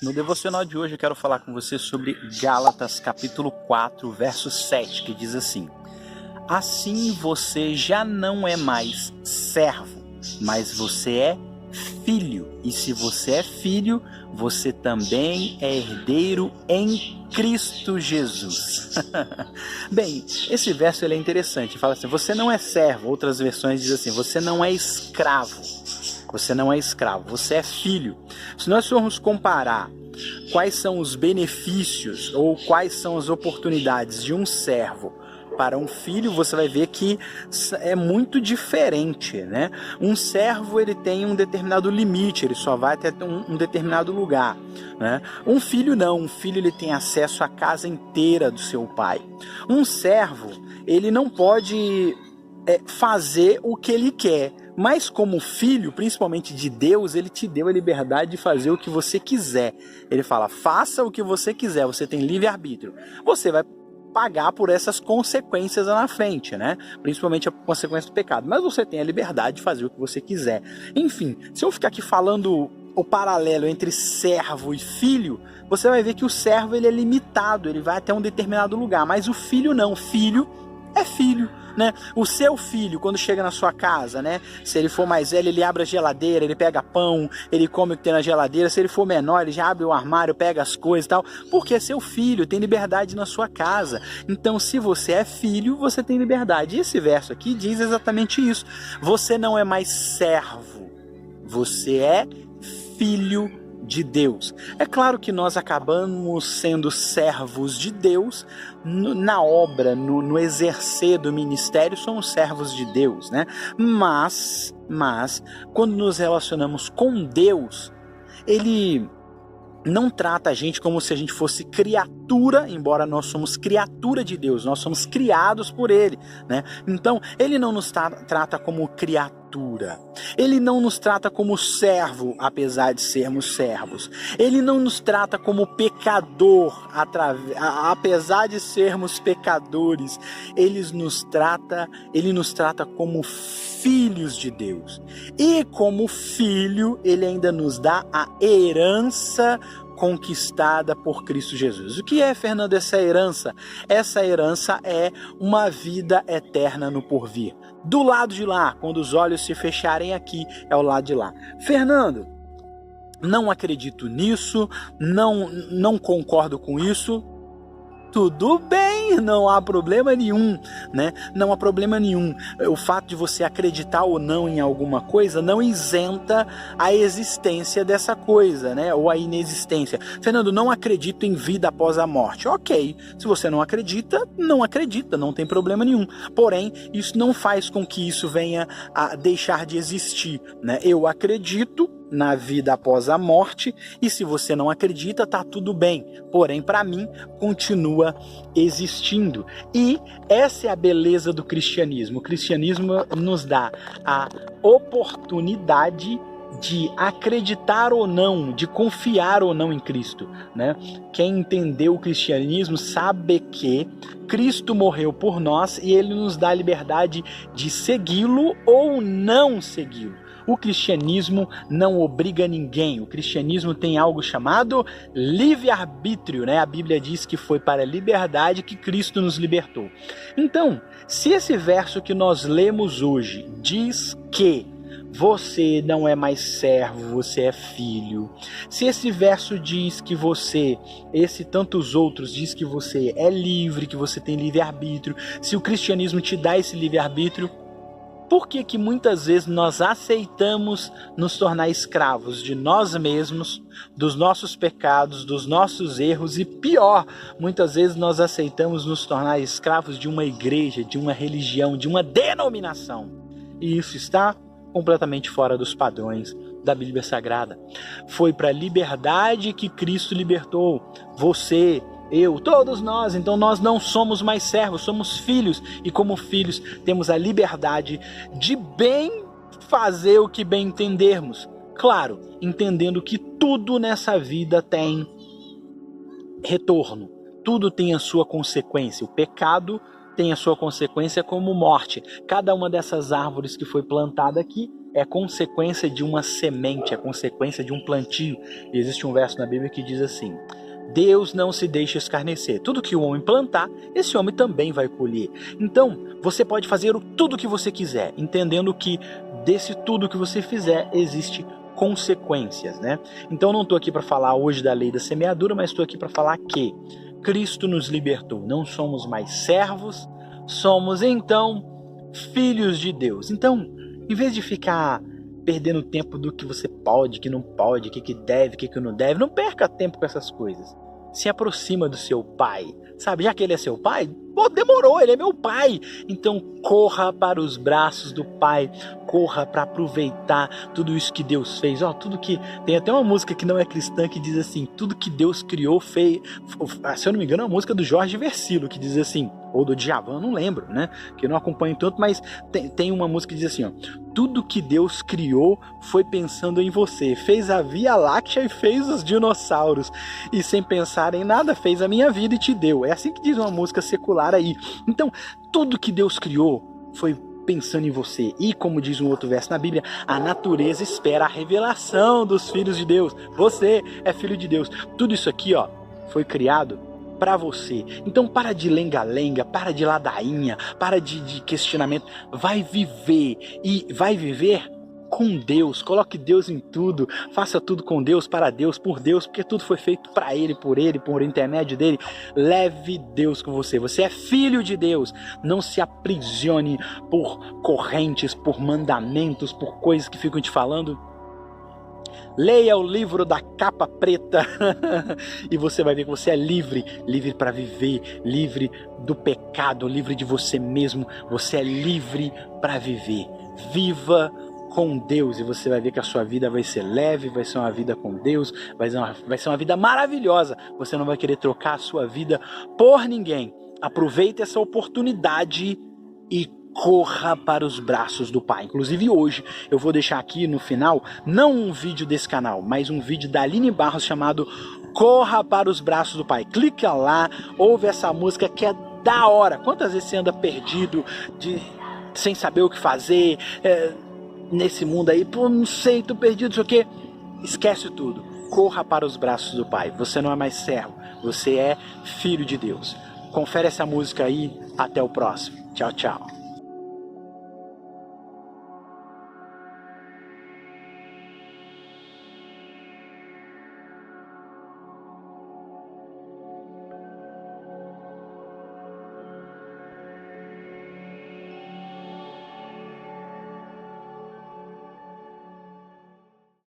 No devocional de hoje eu quero falar com você sobre Gálatas capítulo 4, verso 7, que diz assim: assim você já não é mais servo, mas você é filho. E se você é filho, você também é herdeiro em Cristo Jesus. Bem, esse verso ele é interessante. Fala assim, você não é servo. Outras versões dizem assim, você não é escravo. Você não é escravo, você é filho. Se nós formos comparar quais são os benefícios ou quais são as oportunidades de um servo para um filho, você vai ver que é muito diferente, né? Um servo ele tem um determinado limite, ele só vai até um determinado lugar, né? Um filho não, um filho ele tem acesso à casa inteira do seu pai. Um servo, ele não pode fazer o que ele quer, mas como filho, principalmente de Deus, ele te deu a liberdade de fazer o que você quiser. Ele fala, faça o que você quiser, você tem livre-arbítrio. Você vai pagar por essas consequências lá na frente, né? Principalmente a consequência do pecado. Mas você tem a liberdade de fazer o que você quiser. Enfim, se eu ficar aqui falando o paralelo entre servo e filho, você vai ver que o servo ele é limitado, ele vai até um determinado lugar, mas o filho não. Filho é filho, né? O seu filho, quando chega na sua casa, né? Se ele for mais velho, ele abre a geladeira, ele pega pão, ele come o que tem na geladeira. Se ele for menor, ele já abre o armário, pega as coisas e tal, porque é seu filho, tem liberdade na sua casa. Então, se você é filho, você tem liberdade. E esse verso aqui diz exatamente isso. Você não é mais servo, você é filho de Deus. É claro que nós acabamos sendo servos de Deus na obra, no exercer do ministério, somos servos de Deus, né? Mas, quando nos relacionamos com Deus, Ele não trata a gente como se a gente fosse criatura, embora nós somos criatura de Deus, nós somos criados por Ele, né? Então, Ele não nos trata como criatura, Ele não nos trata como servo, apesar de sermos servos. Ele não nos trata como pecador, apesar de sermos pecadores. Ele nos trata como filhos de Deus. E como filho, Ele ainda nos dá a herança conquistada por Cristo Jesus. O que é, Fernando, essa herança? Essa herança é uma vida eterna no porvir. Do lado de lá, quando os olhos se fecharem aqui, é o lado de lá. Fernando, não acredito nisso, não concordo com isso. Tudo bem, não há problema nenhum, né? Não há problema nenhum. O fato de você acreditar ou não em alguma coisa não isenta a existência dessa coisa, né? Ou a inexistência. Fernando, não acredito em vida após a morte. Ok, se você não acredita, não tem problema nenhum. Porém, isso não faz com que isso venha a deixar de existir, né? Eu acredito na vida após a morte, e se você não acredita, tá tudo bem. Porém, para mim, continua existindo. E essa é a beleza do cristianismo. O cristianismo nos dá a oportunidade de acreditar ou não, de confiar ou não em Cristo, né? Quem entendeu o cristianismo sabe que Cristo morreu por nós e Ele nos dá a liberdade de segui-lo ou não segui-lo. O cristianismo não obriga ninguém. O cristianismo tem algo chamado livre-arbítrio, né? A Bíblia diz que foi para a liberdade que Cristo nos libertou. Então, se esse verso que nós lemos hoje diz que você não é mais servo, você é filho. Se esse verso diz que você, esse e tantos outros, diz que você é livre, que você tem livre-arbítrio, se o cristianismo te dá esse livre-arbítrio, por que muitas vezes nós aceitamos nos tornar escravos de nós mesmos, dos nossos pecados, dos nossos erros e pior, muitas vezes nós aceitamos nos tornar escravos de uma igreja, de uma religião, de uma denominação? E isso está completamente fora dos padrões da Bíblia Sagrada. Foi para a liberdade que Cristo libertou você, eu, todos nós. Então nós não somos mais servos, somos filhos, e como filhos temos a liberdade de bem fazer o que bem entendermos. Claro, entendendo que tudo nessa vida tem retorno, tudo tem a sua consequência. O pecado tem a sua consequência como morte. Cada uma dessas árvores que foi plantada aqui é consequência de uma semente, é consequência de um plantio. E existe um verso na Bíblia que diz assim: Deus não se deixa escarnecer. Tudo que o homem plantar, esse homem também vai colher. Então, você pode fazer tudo o que você quiser, entendendo que desse tudo que você fizer existe consequências, né? Então, não estou aqui para falar hoje da lei da semeadura, mas estou aqui para falar que Cristo nos libertou. Não somos mais servos, somos então filhos de Deus. Então, em vez de ficar perdendo tempo do que você pode, que não pode, que deve, que não deve, não perca tempo com essas coisas. Se aproxima do seu pai, sabe? Já que ele é seu pai, pô, demorou, ele é meu pai. Então corra para os braços do pai, corra para aproveitar tudo isso que Deus fez. Ó, tudo que tem até uma música que não é cristã que diz assim: tudo que Deus criou fez. Se eu não me engano, é uma música do Jorge Versilo que diz assim, ou do Djavan, não lembro, né? Que eu não acompanho tanto, mas tem uma música que diz assim, ó: tudo que Deus criou foi pensando em você. Fez a Via Láctea e fez os dinossauros. E sem pensar em nada, fez a minha vida e te deu. É assim que diz uma música secular aí. Então, tudo que Deus criou foi pensando em você. E como diz um outro verso na Bíblia, a natureza espera a revelação dos filhos de Deus. Você é filho de Deus. Tudo isso aqui, ó, foi criado para você. Então para de lenga-lenga, para de ladainha, para de questionamento. Vai viver, e vai viver com Deus. Coloque Deus em tudo, faça tudo com Deus, para Deus, por Deus, porque tudo foi feito para Ele, por intermédio dEle. Leve Deus com você. Você é filho de Deus. Não se aprisione por correntes, por mandamentos, por coisas que ficam te falando. Leia o livro da capa preta e você vai ver que você é livre, livre para viver, livre do pecado, livre de você mesmo. Você é livre para viver. Viva com Deus e você vai ver que a sua vida vai ser leve, vai ser uma vida com Deus, vai ser uma vida maravilhosa. Você não vai querer trocar a sua vida por ninguém. Aproveite essa oportunidade e corra para os braços do Pai. Inclusive hoje eu vou deixar aqui no final, não um vídeo desse canal, mas um vídeo da Aline Barros chamado Corra para os Braços do Pai. Clica lá, ouve essa música que é da hora. Quantas vezes você anda perdido, sem saber o que fazer, nesse mundo aí, pô, não sei, tô perdido, não sei o quê. Esquece tudo, corra para os braços do Pai. Você não é mais servo, você é filho de Deus. Confere essa música aí, até o próximo. Tchau, tchau.